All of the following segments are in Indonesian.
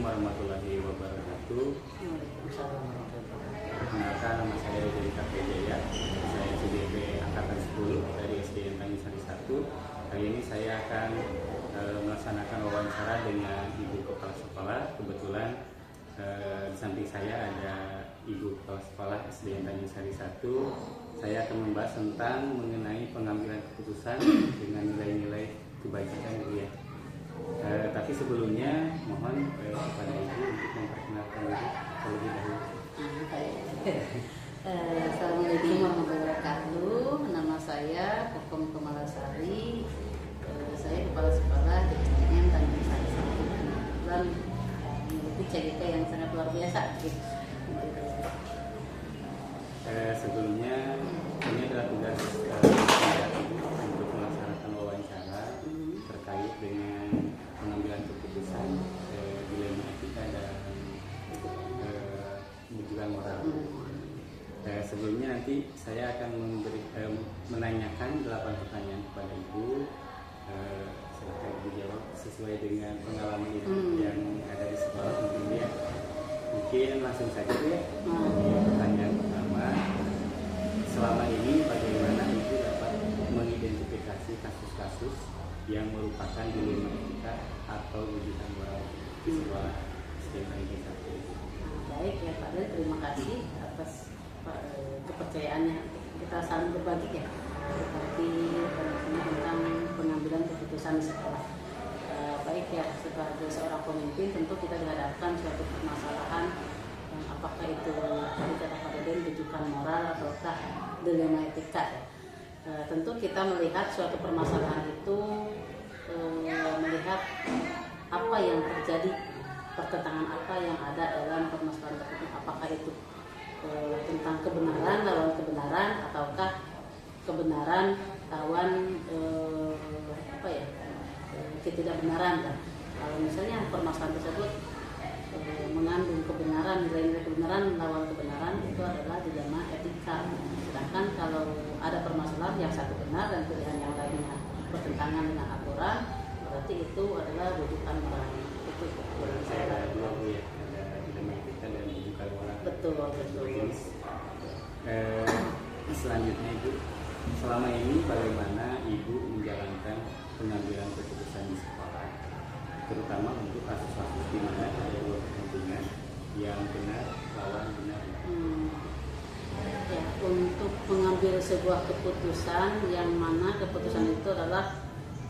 warahmatullahi wabarakatuh. Perkenalkan, nama saya Dedi Jaya. Saya CDB Angkatan 10 dari SDN Tanjung Sari 1. Kali ini saya akan melaksanakan wawancara dengan Ibu Kepala Sekolah. Kebetulan di samping saya ada Ibu Kepala Sekolah SDN Tanjung Sari 1. Saya akan membahas tentang mengenai pengambilan keputusan dengan nilai-nilai kebajikan ya. Tapi sebelumnya mohon kepada Ibu untuk memperkenalkan diri terlebih dahulu. Assalamualaikum warahmatullahi wabarakatuh. Nama saya Kokom Kemalasari. Saya kepala sekolah di SDN Tanjung Sari 1. Kebetulan memiliki CGK yang sangat luar biasa. Sebelumnya ini adalah tugas untuk melaksanakan wawancara terkait dengan pengambilan keputusan dilema etika dan kejujuran moral. Sebelumnya nanti saya akan menanyakan 8 pertanyaan kepada Ibu. Silakan Ibu jawab sesuai dengan pengalaman Ibu yang ada di sekolah mungkin ya. Mungkin langsung saja ya. Pertanyaan pertama, selama ini bagaimana Ibu dapat mengidentifikasi kasus-kasus yang merupakan dilema etika atau kejujuran moral di sekolah SDN Tanjung Sari? Baik ya Pak Del, terima kasih atas kepercayaannya kita saling berbagi ya seperti tentang pengambilan keputusan di sekolah. Baik ya, sebagai seorang pemimpin tentu kita dihadapkan suatu permasalahan yang apakah itu tadi kata Pak Del kejujuran moral ataukah dilema etika ya. Tentu kita melihat suatu permasalahan itu melihat apa yang terjadi, pertentangan apa yang ada dalam permasalahan tersebut, apakah itu tentang kebenaran lawan kebenaran ataukah kebenaran lawan ketidakbenaran kan. Kalau misalnya permasalahan tersebut mengandung kebenaran, nilai-nilai kebenaran lawan kebenaran, itu adalah dilema etika. Sedangkan kalau ada permasalahan yang satu benar dan pilihan yang lainnya bertentangan dengan aturan, berarti itu adalah rujukan moral. Itu saya ada dua ya, ada dilema etika dan kejujuran moral. Betul. Selanjutnya Ibu, selama ini bagaimana Ibu menjalankan pengambilan keputusan di sekolah, terutama untuk kasus-kasus di mana ada dua kepentingan yang benar lawan benar? Ya, untuk mengambil sebuah keputusan yang mana keputusan itu adalah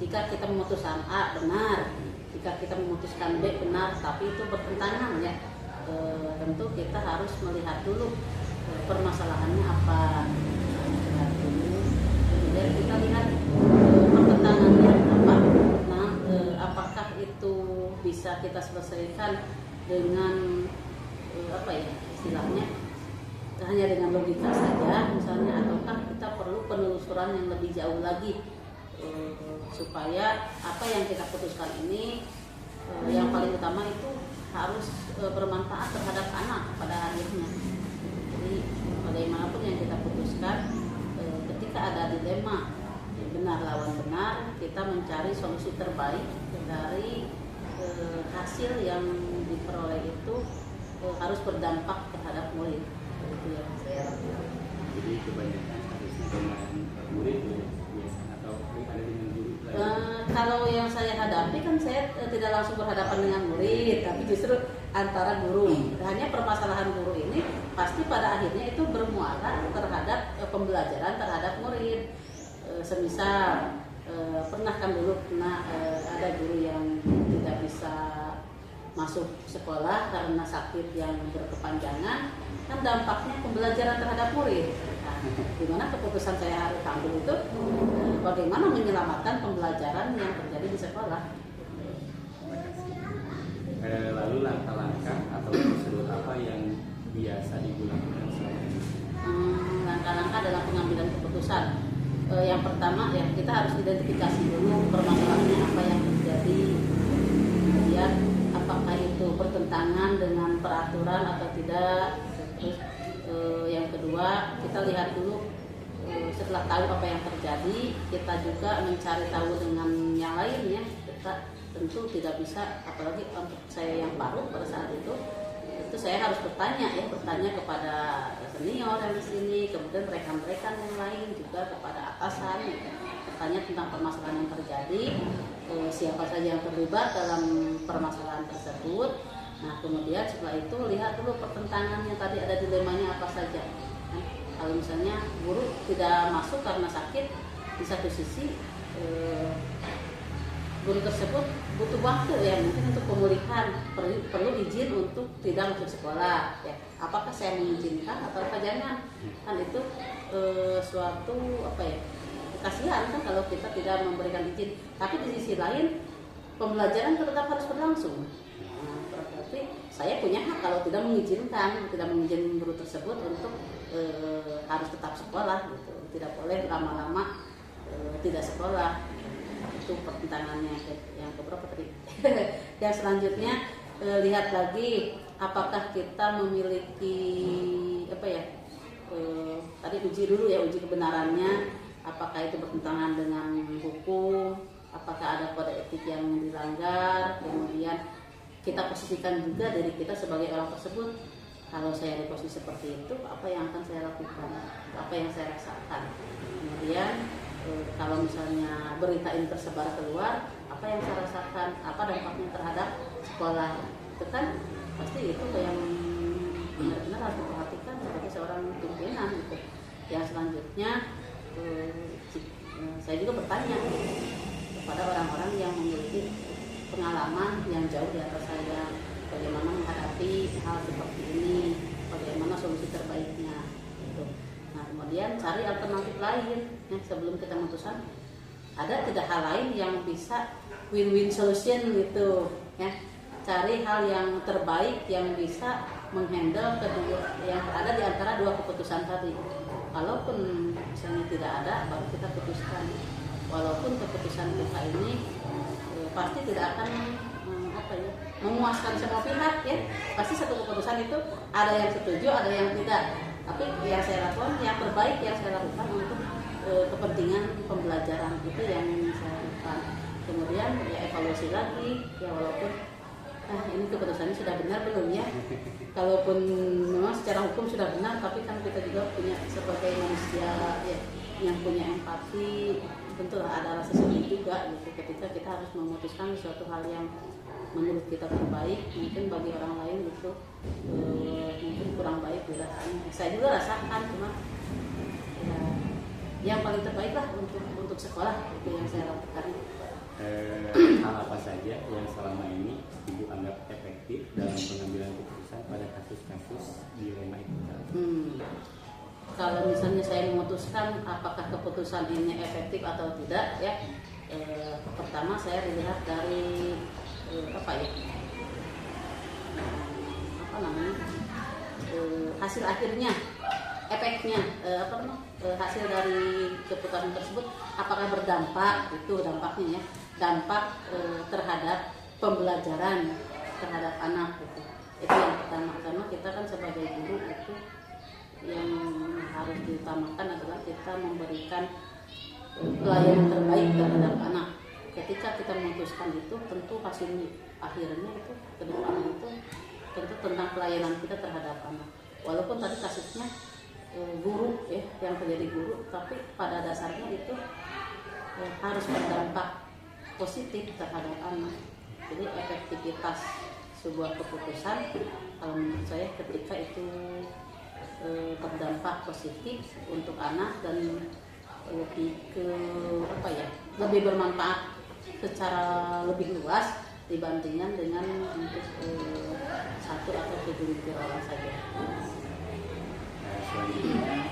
jika kita memutuskan A benar, jika kita memutuskan B benar, tapi itu bertentangan ya, tentu kita harus melihat dulu permasalahannya apa. Kemudian kita lihat pertentangannya apa. Nah, apakah itu bisa kita selesaikan dengan istilahnya hanya dengan logika saja misalnya, ataukah kita perlu penelusuran yang lebih jauh lagi supaya apa yang kita putuskan ini yang paling utama itu harus bermanfaat terhadap anak pada akhirnya. Jadi bagaimanapun yang kita putuskan, ketika ada dilema benar lawan benar, kita mencari solusi terbaik dari hasil yang diperoleh itu harus berdampak terhadap murid. Itu yang saya lakukan. Jadi kebanyakan kasusnya dengan murid biasanya atau ada dengan guru? Kalau yang saya hadapi kan saya tidak langsung berhadapan dengan murid, tapi justru antara guru. Hanya permasalahan guru ini pasti pada akhirnya itu bermuara terhadap pembelajaran terhadap murid. Semisal pernah ada guru yang tidak bisa masuk sekolah karena sakit yang berkepanjangan, kan dampaknya pembelajaran terhadap murid. Nah, dimana keputusan saya harus ambil itu bagaimana menyelamatkan pembelajaran yang terjadi di sekolah. Lalu langkah-langkah atau prosedur apa yang biasa digunakan selama ini? Langkah-langkah dalam pengambilan keputusan. Yang pertama ya, kita harus identifikasi dulu permasalahannya apa yang terjadi, kemudian apakah itu bertentangan dengan peraturan atau tidak. Terus yang kedua, kita lihat dulu setelah tahu apa yang terjadi, kita juga mencari tahu dengan yang lain ya. Kita tentu tidak bisa, apalagi untuk saya yang baru pada saat itu saya harus bertanya kepada senior yang di sini, kemudian rekan-rekan yang lain juga, kepada atasan, bertanya tentang permasalahan yang terjadi, siapa saja yang terlibat dalam permasalahan tersebut. Nah kemudian setelah itu lihat dulu pertentangannya tadi, ada dilemanya apa saja. Nah, kalau misalnya guru tidak masuk karena sakit, di satu sisi guru tersebut butuh waktu ya, mungkin untuk pemulihan, perlu izin untuk tidak masuk sekolah ya. Apakah saya mengizinkan atau jangan? Kan itu suatu kasihan kan kalau kita tidak memberikan izin. Tapi di sisi lain pembelajaran tetap harus berlangsung. Nah, berarti saya punya hak kalau tidak mengizinkan guru tersebut untuk harus tetap sekolah gitu. Tidak boleh lama-lama tidak sekolah. Itu pertentangannya yang keberapa tadi. Yang selanjutnya lihat lagi apakah kita memiliki tadi uji dulu ya, uji kebenarannya, apakah itu bertentangan dengan hukum, apakah ada kode etik yang dilanggar. Kemudian kita posisikan juga diri kita sebagai orang tersebut, kalau saya di posisi seperti itu apa yang akan saya lakukan, apa yang saya rasakan. Kemudian kalau misalnya berita ini tersebar keluar, apa yang saya rasakan, apa dampaknya terhadap sekolah, itu kan pasti itu yang benar-benar harus diperhatikan sebagai seorang pimpinan gitu. Yang selanjutnya saya juga bertanya kepada orang-orang yang memiliki pengalaman yang jauh di atas saya, bagaimana menghadapi hal seperti ini, bagaimana solusi terbaiknya gitu. Nah kemudian cari alternatif lain ya, sebelum kita memutuskan ada tidak hal lain yang bisa win-win solution gitu ya. Cari hal yang terbaik yang bisa menghandle kedua yang ada di antara dua keputusan tadi. Kalaupun misalnya tidak ada, baru kita putuskan. Walaupun keputusan kita ini pasti tidak akan memuaskan semua pihak ya. Pasti satu keputusan itu ada yang setuju, ada yang tidak. Tapi yang saya lakukan, yang terbaik yang saya lakukan untuk kepentingan pembelajaran itu yang saya lakukan. Kemudian ya evaluasi lagi ya, walaupun ini keputusannya sudah benar belum ya. Kalaupun memang secara hukum sudah benar, tapi kan kita juga punya sebagai manusia ya, yang punya empati, tentu ada rasa sedih juga gitu ketika kita harus memutuskan suatu hal yang menurut kita terbaik, mungkin bagi orang lain itu mungkin kurang baik dirasanya. Saya juga rasakan, cuma ya, yang paling terbaik lah untuk sekolah itu yang saya lakukan. Hal apa saja yang selama ini Ibu anggap efektif dalam pengambilan keputusan pada kasus-kasus dilema itu? Kalau misalnya saya memutuskan apakah keputusan ini efektif atau tidak ya, pertama saya dilihat dari hasil akhirnya, efeknya, hasil dari keputusan tersebut apakah berdampak, itu dampaknya ya, dampak terhadap pembelajaran terhadap anak gitu. Itu yang pertama, karena kita kan sebagai guru itu yang harus diutamakan adalah kita memberikan pelayanan terbaik terhadap anak. Ketika kita memutuskan itu, tentu hasil akhirnya itu ke depan itu tentu tentang pelayanan kita terhadap anak. Walaupun tadi kasusnya guru ya, yang terjadi guru, tapi pada dasarnya itu harus berdampak positif terhadap anak. Jadi efektivitas sebuah keputusan kalau menurut saya ketika itu berdampak positif untuk anak dan lebih bermanfaat secara lebih luas dibandingkan dengan untuk satu atau segelintir orang saja. Selanjutnya,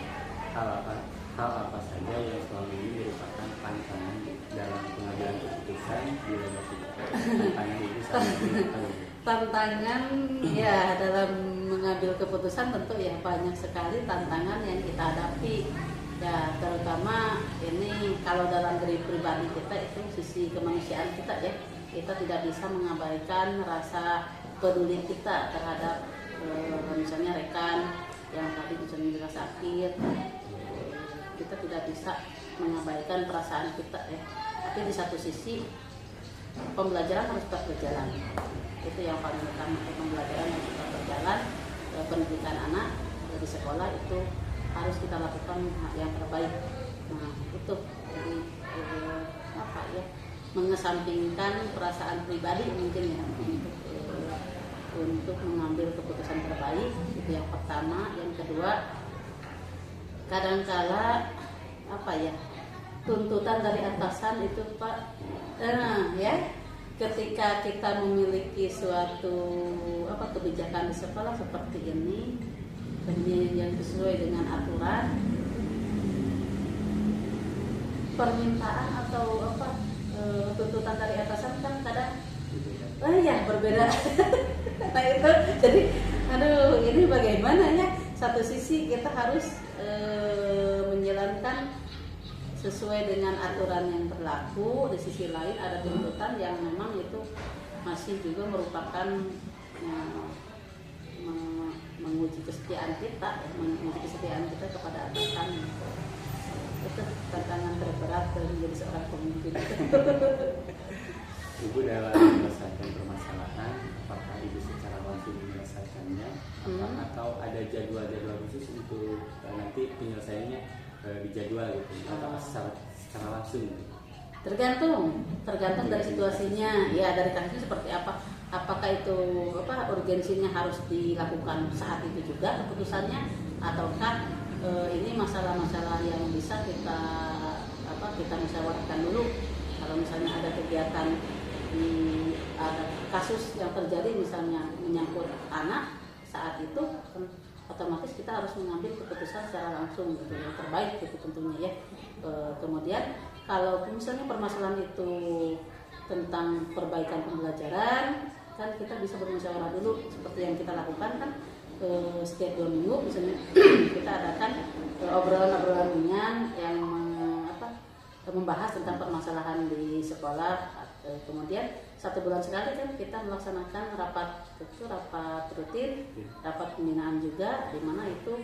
hal apa saja yang selama ini merupakan tantangan dalam pengambilan keputusan di lembaga tantangan itu tantangan ya dalam mengambil keputusan tentu ya banyak sekali tantangan yang kita hadapi ya, terutama ini kalau dalam diri pribadi kita itu sisi kemanusiaan kita ya, kita tidak bisa mengabaikan rasa peduli kita terhadap misalnya rekan yang tadi misalnya sakit, kita tidak bisa mengabaikan perasaan kita ya. Tapi di satu sisi pembelajaran harus tetap berjalan. Itu yang paling utama, pembelajaran harus tetap berjalan. Pendidikan anak di sekolah itu harus kita lakukan yang terbaik. Nah itu jadi apa ya, mengesampingkan perasaan pribadi mungkin ya untuk mengambil keputusan terbaik, itu yang pertama. Yang kedua, kadangkala apa ya, tuntutan dari atasan itu Pak, ya ketika kita memiliki suatu kebijakan di sekolah seperti ini yang sesuai dengan aturan, permintaan atau tuntutan dari atasan kan kadang ya berbeda. Nah itu jadi ini bagaimana ya, satu sisi kita harus menjalankan sesuai dengan aturan yang berlaku, di sisi lain ada tuntutan yang memang itu masih juga merupakan menguji kesetiaan kita, kepada atasan. Itu tantangan terberat menjadi seorang pemimpin. Ibu dalam menyelesaikan permasalahan, apakah ibu secara langsung menyelesaikannya, atau ada jadwal-jadwal khusus untuk nanti penyelesaiannya dijadwal gitu, atau secara langsung? Tergantung dari situasinya, ya dari kasusnya seperti apa. Apakah itu urgensinya harus dilakukan saat itu juga keputusannya, ataukah ini masalah-masalah yang bisa kita musyawarahkan dulu. Kalau misalnya ada kegiatan ada kasus yang terjadi misalnya menyangkut anak, saat itu otomatis kita harus mengambil keputusan secara langsung gitu, yang terbaik gitu tentunya ya. Kemudian kalau misalnya permasalahan itu tentang perbaikan pembelajaran, kan kita bisa bermusyawarah dulu seperti yang kita lakukan kan setiap 2 minggu misalnya kita adakan obrolan-obrolan ringan yang membahas tentang permasalahan di sekolah. Kemudian 1 bulan sekali kan kita melaksanakan rapat rutin, rapat pembinaan juga, di mana itu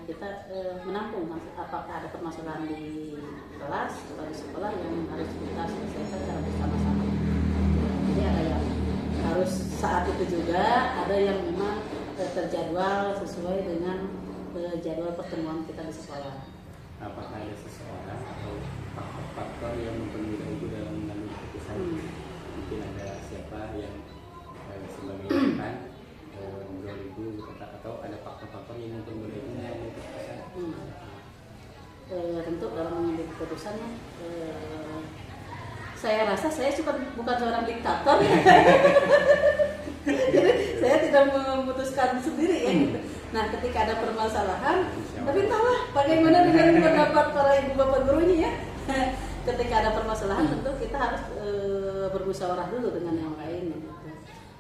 kita menampung apakah ada permasalahan di kelas atau di sekolah yang harus kita selesaikan secara bersama-sama. Jadi ada yang harus saat itu juga, ada yang memang terjadwal sesuai dengan jadwal pertemuan kita di sekolah. Apakah ada seseorang atau faktor-faktor yang mempermudah ibu dalam mengambil keputusan? Mungkin ada siapa yang sebagai rekan ngobrol ibu atau ada faktor-faktor yang mempermudah ibu mengambil keputusan? Tentu dalam mengambil keputusannya, saya rasa saya bukan seorang diktator ya. Jadi saya tidak memutuskan sendiri ya gitu. Nah ketika ada permasalahan, tapi entahlah bagaimana dengan pendapat para ibu bapak gurunya ya. Ketika ada permasalahan tentu kita harus bermusyawarah dulu dengan yang lain gitu.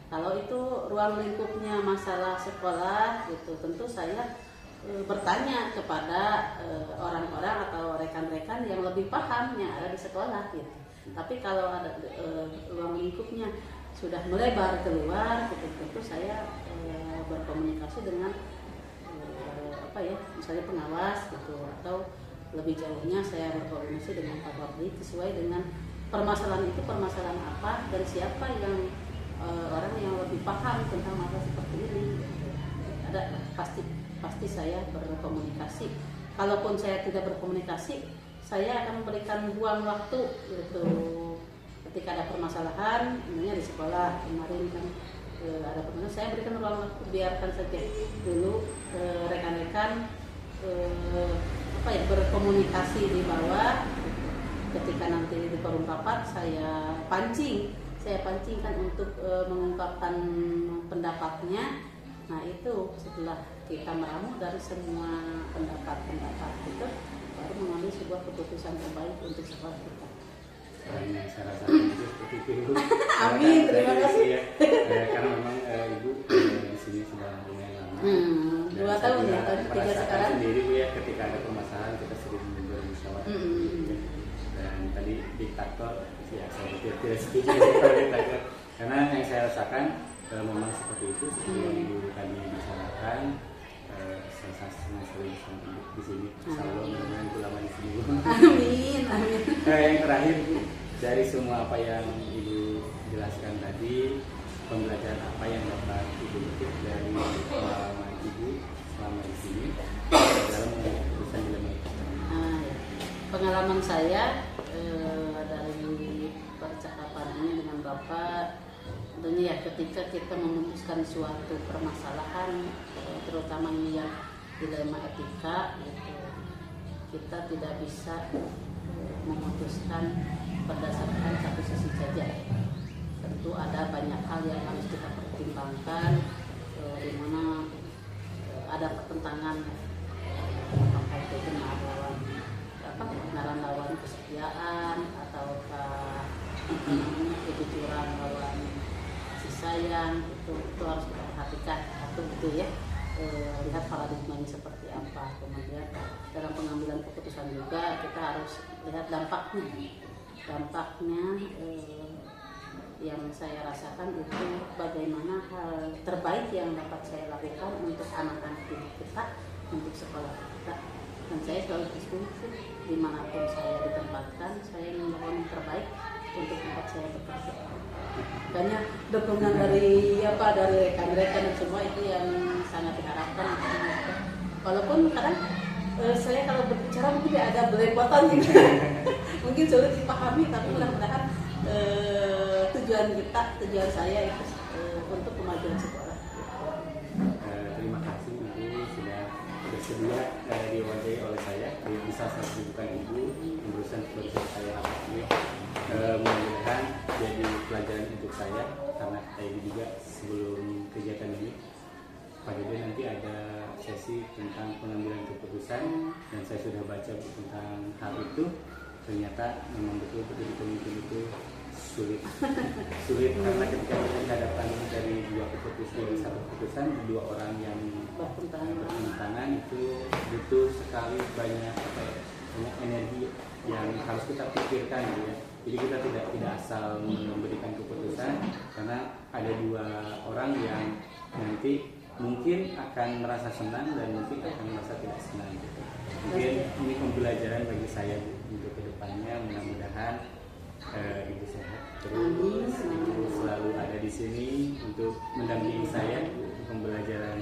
Kalau itu ruang lingkupnya masalah sekolah gitu, tentu saya bertanya kepada orang-orang atau rekan-rekan yang lebih paham yang ada di sekolah gitu. Tapi kalau ada ruang lingkupnya sudah melebar keluar gitu, tentu saya berkomunikasi dengan misalnya pengawas gitu, atau lebih jauhnya saya berkoordinasi dengan Pak Babdi sesuai dengan permasalahan itu permasalahan apa dan siapa yang orang yang lebih paham tentang masalah seperti ini gitu. Ada pasti saya berkomunikasi. Kalaupun saya tidak berkomunikasi, saya akan memberikan ruang waktu gitu. Ketika ada permasalahan, misalnya di sekolah kemarin kan ada permasalahan, saya berikan ruang waktu, biarkan saja dulu rekan-rekan berkomunikasi di bawah. Ketika nanti di forum rapat saya pancingkan untuk mengungkapkan pendapatnya. Nah itu setelah kita meramu dari semua pendapat itu, baru mengambil sebuah keputusan terbaik untuk sekolah kita. Yang saya rasakan itu seperti itu. Amin, terima kasih. Ya, karena memang ibu di sini sudah lumayan lama. 2 tahun ya, 3 sekarang. Sendiri bu ya, ketika ada permasalahan kita sering bermusyawarah. Dan tadi diktator, ya saya tidak setuju dengan diktator. Karena yang saya rasakan memang seperti itu, seperti yang ibu tadi bicarakan. Saya sering di sini. Insyaallah mudah-mudahan itu lama di sini. Amin. Yang terakhir dari semua apa yang ibu menjelaskan tadi pembelajaran apa yang dapat Ibu petik dari pengalaman Ibu selama di sini dalam mengambil keputusan dilema itu. Ya. Pengalaman saya dari percakapan ini dengan Bapak, tentunya ya ketika kita memutuskan suatu permasalahan, terutama ini yang dilema etika, gitu, kita tidak bisa memutuskan berdasarkan satu sisi saja. Tentu ada banyak hal yang harus kita pertimbangkan, di mana ada pertentangan apakah itu benar lawan kesetiaan ataukah kejujuran lawan kasih sayang, itu harus kita perhatikan atau gitu ya. Lihat paradigmanya seperti apa. Kemudian dalam pengambilan keputusan juga kita harus lihat dampaknya yang saya rasakan itu bagaimana hal terbaik yang dapat saya lakukan untuk anak-anak kita, untuk sekolah kita. Dan saya selalu bersyukur dimanapun saya ditempatkan, saya melakukan yang terbaik untuk tempat saya bekerja. Makanya dukungan dari rekan-rekan dan semua itu yang sangat diharapkan. Walaupun kadang saya kalau berbicara mungkin ada belepotan gitu. Mungkin sulit dipahami, tapi mudah-mudahan tujuan saya itu untuk kemajuan sekolah. Terima kasih Ibu sudah bersedia diwawancarai oleh saya. Bisa saya tunjukkan Ibu urusan saya ini. Mudah-mudahan jadi pelajaran untuk saya, karena saya juga sebelum kegiatan ini Pak Dede nanti ada sesi tentang pengambilan keputusan, dan saya sudah baca tentang hal itu. Ternyata memang betul jadi pemimpin itu sulit karena ketika kita dihadapkan dari satu keputusan dua orang yang bertentangan itu butuh sekali banyak energi yang harus kita pikirkan gitu ya. Jadi kita tidak asal memberikan keputusan, karena ada dua orang yang nanti mungkin akan merasa senang dan mungkin akan merasa tidak senang gitu. Mungkin ini pembelajaran bagi saya untuk kedepannya. Mudah-mudahan Ibu sehat terus, Ibu selalu ada di sini untuk mendampingi saya untuk pembelajaran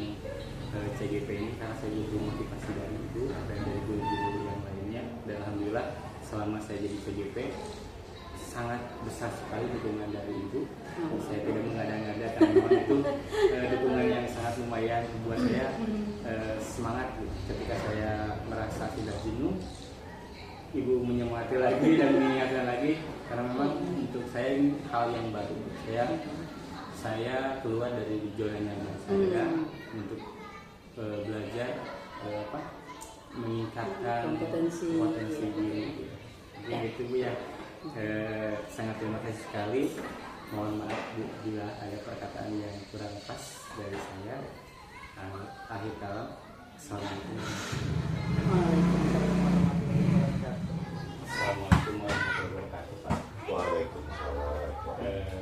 CGP ini, karena saya butuh motivasi dari Ibu dan dari guru-guru yang lainnya. Dan alhamdulillah selama saya jadi CGP sangat besar sekali dukungan dari Ibu. Saya tidak mengada-ngada, karena memang itu dukungan yang sangat lumayan buat saya semangat gitu. Ketika saya merasa sudah jenuh, Ibu menyemangati lagi dan mengingatkan lagi, karena memang untuk saya ini hal yang baru. Saya keluar dari zona nyaman saya untuk belajar meningkatkan potensi diri. Jadi itu Bu ya. Sangat terima kasih sekali. Mohon maaf Bu bila ada perkataan yang kurang pas dari saya. Akhir kalam, assalamualaikum. Assalamualaikum warahmatullahi wabarakatuh Pak. Waalaikumsalam.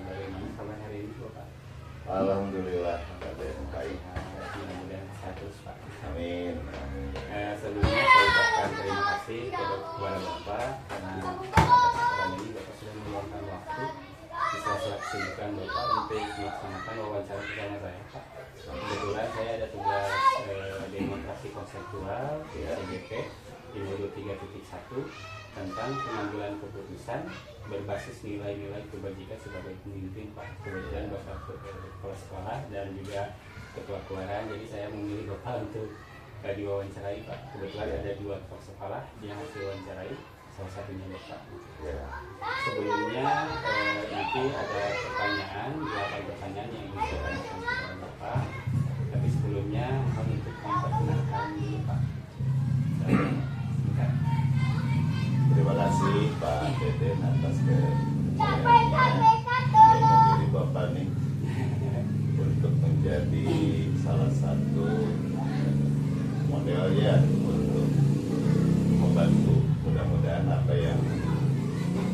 Bagaimana kabar hari ini Pak? Alhamdulillah ada yang baik. Mudah-mudahan sehat terus Pak. Amin. Sebelumnya saya ucapkan terima kasih kepada Bapak, karena kesempatan ini Bapak sudah meluangkan waktu bisa kesibukan Bapak untuk melaksanakan wawancara bersama saya Pak. Kebetulan saya ada tugas demonstrasi konseptual di CGP di modul 3.1 tentang pengambilan keputusan berbasis nilai-nilai kebajikan sebagai pemimpin Pak. Kebetulan Bapak kepala sekolah dan juga ketua kelurahan, jadi saya memilih Bapak untuk diwawancarai Pak. Kebetulan ada dua kepala sekolah yang harus diwawancarai, salah satunya Bapak. Ya. Sebelumnya nanti ada pertanyaan, 8 pertanyaan yang ingin saya tanyakan kepada Bapak. Tapi sebelumnya mohon untuk memperkenalkan dulu Pak. Terima kasih Pak Deden atas kepercayaannya yang memilih Bapak nih untuk menjadi salah satu modelnya untuk membantu. Mudah-mudahan apa yang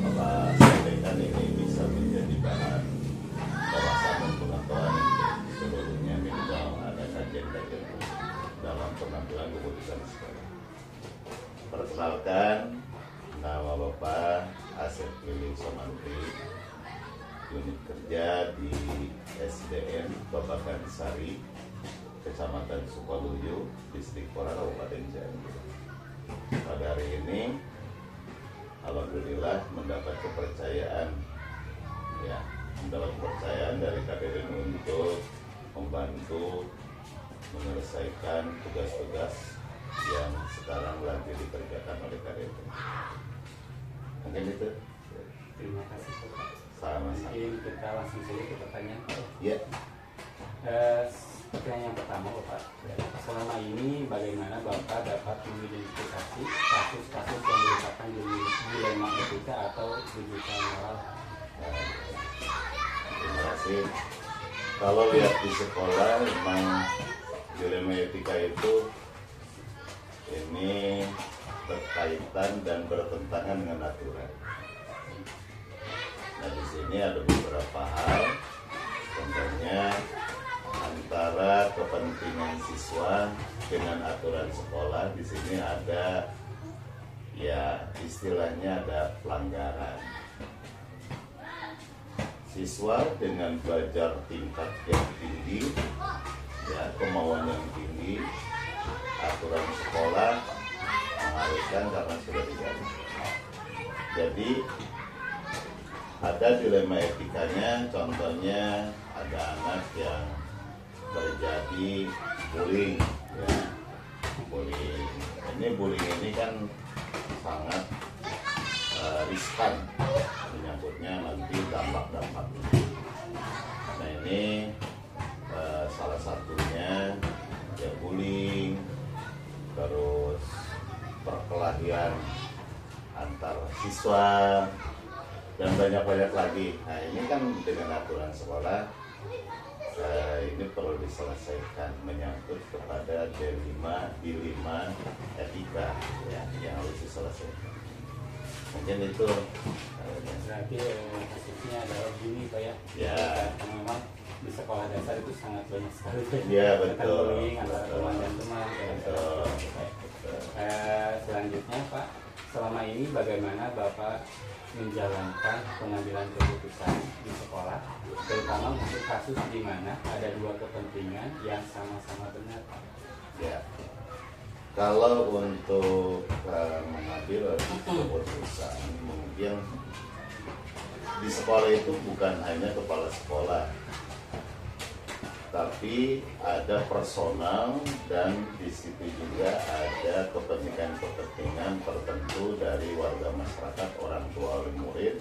Bapak sampaikan ini bisa menjadi bahan wawasan dan pengetahuan seluruhnya, minimal ada kajian-kajian dalam pengambilan keputusan sekolah. Perkenalkan, nama Bapak Asep Lili Somantri, unit kerja di SDN Babakan Sari, Kecamatan Sukaluyu, Distrik Pora, Kabupaten Cianjur. Pada hari ini, alhamdulillah mendapat kepercayaan, ya, mendapat kepercayaan dari KDN untuk membantu menyelesaikan tugas-tugas yang sekarang lagi dikerjakan oleh KDN. Mungkin itu. Terima kasih Pak. Sama-sama. Mungkin kita langsung saja ke pertanyaan Pak. Ya. Pertanyaan yang pertama Bapak, selama ini bagaimana Bapak dapat mengidentifikasi kasus-kasus yang merupakan dilema etika atau digital moral? Terima kasih. Kalau lihat di sekolah, memang dilema etika itu ini berkaitan dan bertentangan dengan aturan. Nah, di sini ada beberapa hal, contohnya antara kepentingan siswa dengan aturan sekolah. Di sini ada, ya, istilahnya ada pelanggaran. Siswa dengan belajar tingkat yang tinggi, ya, kemauan yang tinggi, aturan sekolah mengharuskan karena sudah diganti. Jadi ada dilema etikanya, contohnya ada anak yang terjadi bullying, ya, bullying. Bullying ini kan sangat riskan, menyangkutnya nanti dampak-dampaknya. Nah, ini salah satunya ya bullying, terus perkelahian antar siswa, dan banyak-banyak lagi. Nah, ini kan dengan aturan sekolah ini perlu diselesaikan, menyangkut kepada D5 etika, ya, yang harus diselesaikan. Mungkin itu. Berarti kasusnya adalah gini Pak ya? Ya. Karena memang di sekolah dasar itu sangat banyak sekali. Ya, tentang betul. bullying antara teman dan teman. Betul. Selanjutnya Pak, selama ini bagaimana Bapak menjalankan pengambilan keputusan di sekolah, terutama untuk kasus di mana ada dua kepentingan yang sama-sama benar Pak? Ya. Kalau untuk mengambil keputusan, mungkin di sekolah itu bukan hanya kepala sekolah, tapi ada personal, dan di situ juga ada kepentingan-kepentingan tertentu dari warga masyarakat, orang tua, oleh murid,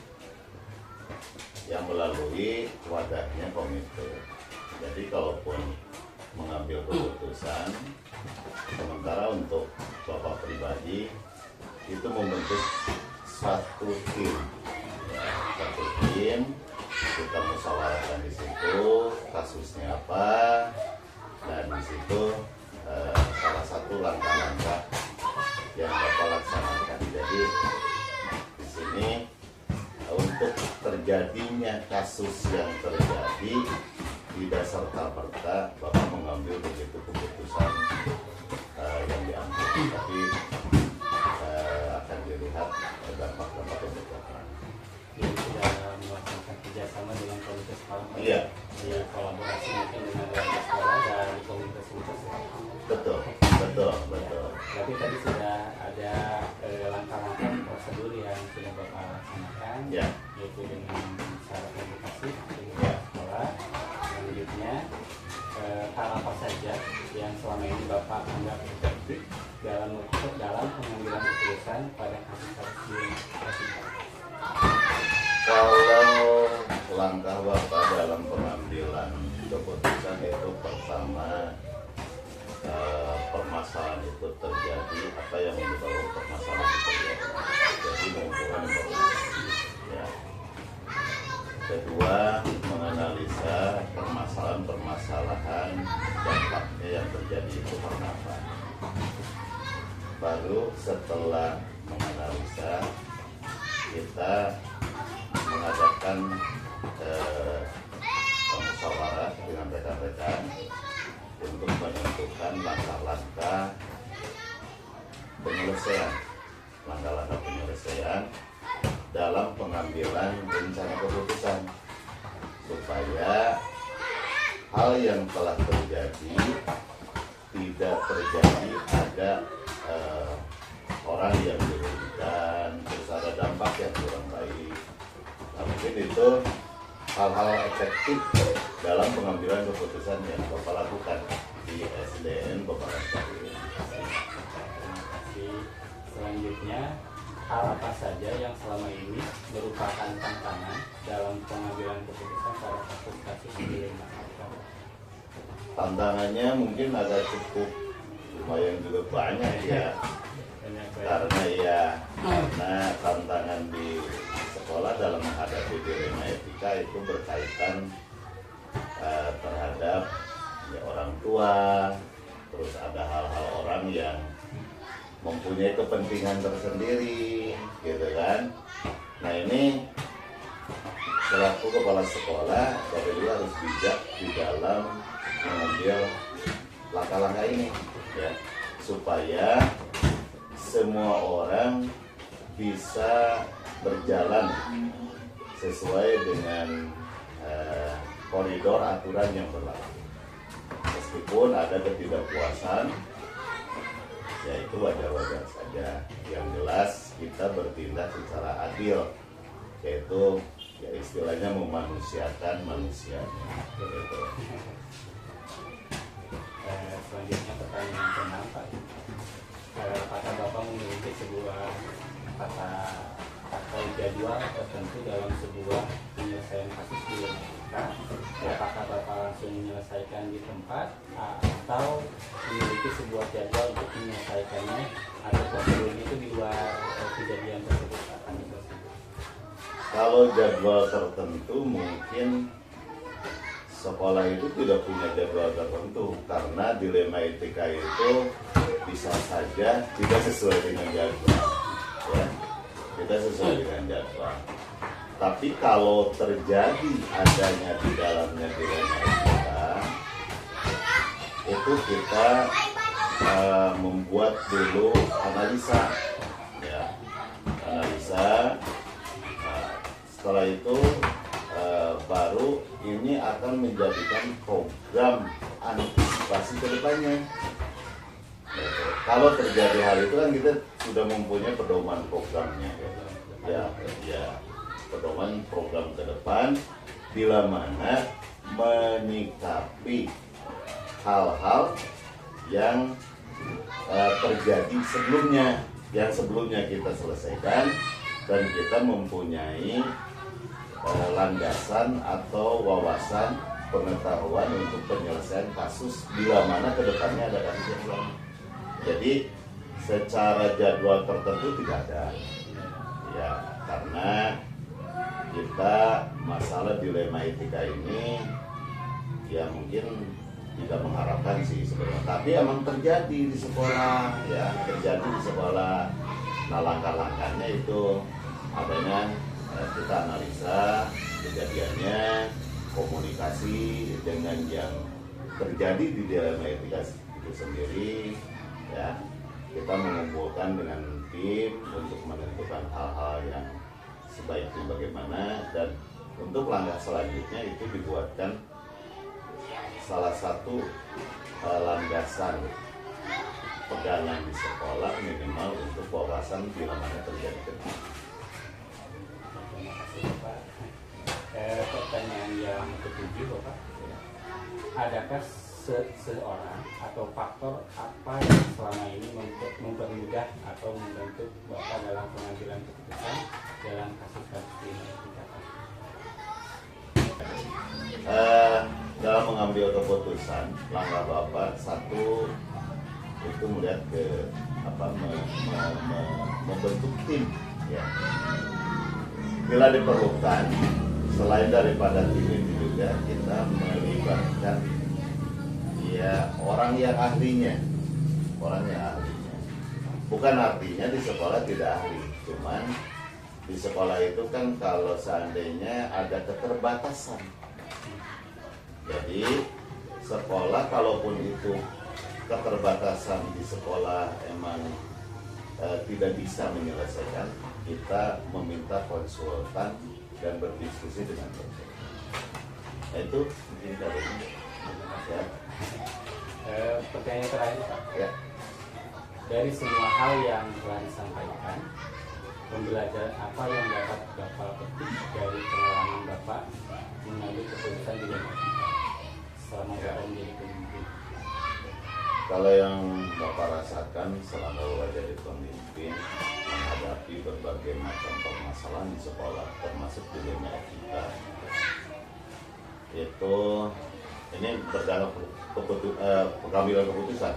yang melalui wadahnya komite. Jadi kalaupun mengambil keputusan, sementara untuk Bapak pribadi itu membentuk satu tim, ya, satu tim. Kita musyawarahkan di situ kasusnya apa, dan di situ salah satu langkah-langkah yang Bapak laksanakan. Jadi di sini untuk terjadinya kasus yang terjadi tidak serta-merta Bapak mengambil begitu keputusan yang diambil, tapi akan dilihat dampak-dampak yang berkaitan. Jadi sudah melakukan kerjasama dengan komunitas sekolah Pak? Iya. Di kolaborasi mungkin dengan warga sekolah dan komunitas-komunitas ya? Betul. Berarti tadi sudah ada langkah-langkah prosedur yang sudah Bapak laksanakan, Ya. yaitu dengan syarat edukasi dengan sekolah. Selanjutnya hal apa saja yang selama ini Bapak anggap efektif dalam pengambilan keputusan pada kasus-kasus di Pak? Kalau langkah Bapak dalam pengambilan keputusan itu, pertama, permasalahan itu terjadi, apa yang menyebabkan permasalahan itu terjadi, jadi mengumpulkan informasi, ya. Kedua, menganalisa permasalahan dampaknya yang terjadi itu karena apa. Baru setelah menganalisa, kita mengadakan musyawarah dengan rekan-rekan untuk menentukan langkah-langkah penyelesaian dalam pengambilan rencana keputusan. supaya hal yang telah terjadi tidak terjadi, ada orang yang dirugikan, terus ada dampak yang kurang baik. Nah, mungkin itu hal-hal efektif dalam pengambilan keputusan yang Bapak lakukan di SDN Bapak Sari. Selanjutnya, hal apa saja yang selama ini merupakan tantangan dalam pengambilan keputusan pada kasus-kasus dilema? Tantangannya mungkin agak cukup lumayan juga banyak ya, karena tantangan di sekolah dalam menghadapi dilema etika itu berkaitan terhadap ya, orang tua, terus ada hal-hal orang yang mempunyai kepentingan tersendiri, gitu kan. Nah ini selaku kepala sekolah, Bapak Ibu harus bijak di dalam mengambil langkah-langkah ini, ya, supaya semua orang bisa berjalan sesuai dengan koridor aturan yang berlaku. Meskipun ada ketidakpuasan, ya itu wajar-wajar saja. Yang jelas kita bertindak secara adil, yaitu ya istilahnya memanusiakan manusianya. Gitu. Selanjutnya pertanyaan ke-6, Pak. Apakah Bapak memiliki sebuah kata atau jadwal tertentu dalam sebuah penyelesaian kasus dilema etika? Apakah Bapak langsung menyelesaikan di tempat atau memiliki sebuah jadwal untuk menyelesaikannya, atau prosedurnya itu di luar kejadian tersebut akan diselesaikan? Kalau jadwal tertentu mungkin sekolah itu tidak punya jadwal tertentu, karena dilema etika itu bisa saja tidak sesuai dengan jadwal, ya, tidak sesuai dengan jadwal. Tapi kalau terjadi adanya di dalamnya dilema etika, itu kita membuat dulu analisa, ya, analisa. Setelah itu baru ini akan menjadikan program antisipasi ke depannya. Kalau terjadi hal itu kan kita sudah mempunyai pedoman programnya, ya, pedoman program ke depan bila mana menyikapi hal-hal yang terjadi sebelumnya, yang sebelumnya kita selesaikan, dan kita mempunyai landasan atau wawasan pengetahuan untuk penyelesaian kasus bila mana kedepannya ada kasus yang lain. Jadi secara jadwal tertentu tidak ada, ya, karena kita masalah dilema etika ini ya mungkin tidak mengharapkan sih sebenarnya, tapi emang terjadi di sekolah, ya, terjadi di sekolah. Nah, langkah-langkahnya itu adanya kita analisa kejadiannya, komunikasi dengan yang terjadi di dilema etika itu sendiri, ya, kita mengumpulkan dengan tim untuk menentukan hal-hal yang sebaiknya bagaimana, dan untuk langkah selanjutnya itu dibuatkan salah satu landasan pegangan di sekolah minimal untuk wawasan bila mana terjadi kejadian. Terima kasih, Bapak. Pertanyaan yang ke-7, Bapak. Adakah seseorang atau faktor apa yang selama ini mempermudah atau membantu Bapak dalam pengambilan keputusan dalam kasus-kasus dilema etika? Dalam mengambil keputusan, langkah Bapak satu itu melihat ke membentuk tim, ya. Bila diperlukan, selain daripada tim itu juga kita melibatkan ya orang yang ahlinya. Bukan artinya di sekolah tidak ahli, cuman di sekolah itu kan kalau seandainya ada keterbatasan, jadi sekolah kalaupun itu keterbatasan di sekolah emang tidak bisa menyelesaikan, kita meminta konsultan dan berdiskusi dengan konsultan. Nah itu mungkin dari ini. Ya. Pertanyaan terakhir Pak. Ya. Dari semua hal yang telah disampaikan, pembelajaran apa yang dapat Bapak petik dari pengalaman Bapak mengambil keputusan di dalam selama Bapak menjadi pemimpin? Kalau yang Bapak rasakan selama Bapak jadi pemimpin, menghadapi berbagai macam permasalahan di sekolah, termasuk di dunia etika, itu ini berdasarkan pengambilan keputusan,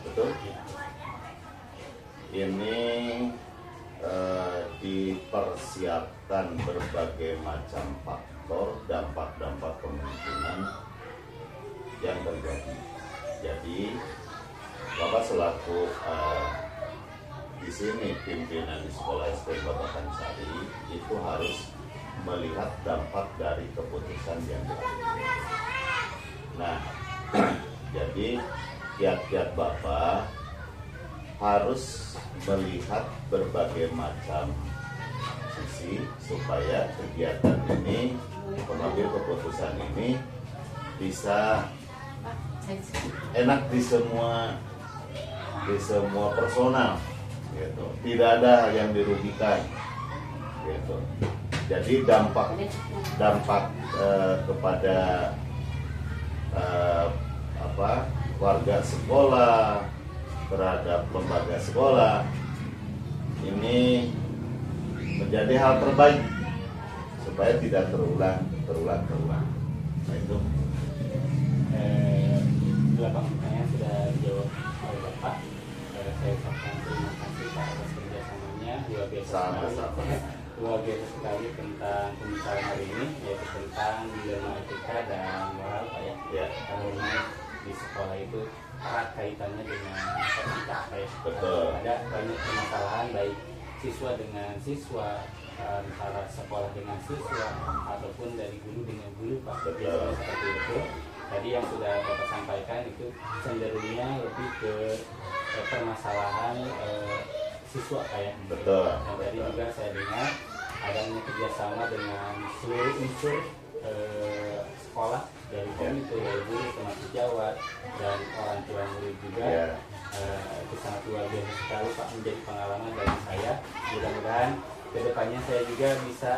betul? Ini dipersiapkan berbagai macam faktor, dampak-dampak kemungkinan yang terjadi. Jadi Bapak selaku di sini pimpinan di sekolah SD Bapak Kansari itu harus melihat dampak dari keputusan yang diambil. Nah, jadi tiap-tiap Bapak harus melihat berbagai macam sisi supaya kegiatan ini, pengambil keputusan ini bisa enak di semua personal, gitu. Tidak ada yang dirugikan, gitu. Jadi dampak kepada warga sekolah terhadap lembaga sekolah ini menjadi hal terbaik supaya tidak terulang. Nah itu. Delapan pertanyaan sudah dijawab oleh Bapak. Saya ucapkan terima kasih Pak atas kerjasamanya, luar biasa sekali. Luar biasa sekali tentang pembicaraan hari ini, yaitu tentang dilema etika dan moral Pak ya. Ya. Karena di sekolah itu erat kaitannya dengan etika Pak ya. Betul. Ada banyak permasalahan baik siswa dengan siswa, antara sekolah dengan siswa, ataupun dari guru dengan guru Pak. Betul. Biasanya seperti itu. Tadi yang sudah Bapak sampaikan itu cenderungnya lebih ke permasalahan siswa kayak. Betul. Dan tadi juga saya dengar adanya kerjasama dengan seluruh unsur sekolah, dari komite, dari guru, termasuk jawab, dan orang tua murid juga. Ya. Itu sangat luar biasa sekali Pak, menjadi pengalaman bagi saya. Mudah-mudahan kedepannya saya juga bisa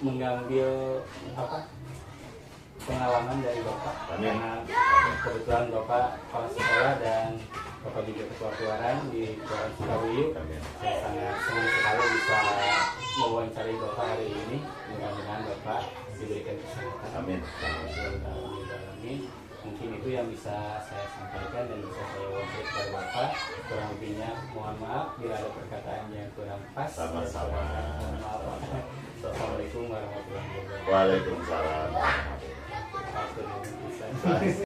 mengambil pengalaman dari Bapak. Amin. Karena kebetulan Bapak kepala sekolah dan Bapak juga ketua keluaran di Kelurahan Sukawiyu. Amin. Saya sangat senang sekali bisa mewawancari Bapak hari ini. Mudah-mudahan Bapak diberikan kesehatan. Amin. Amin. Mungkin itu yang bisa saya sampaikan dan bisa saya wawancara kepada Bapak. Kurang lebihnya mohon maaf bila ada perkataan yang kurang pas. Sama-sama. Mohon maaf Pak. Assalamualaikum warahmatullahi wabarakatuh. Waalaikumsalam. Akhirnya bisa.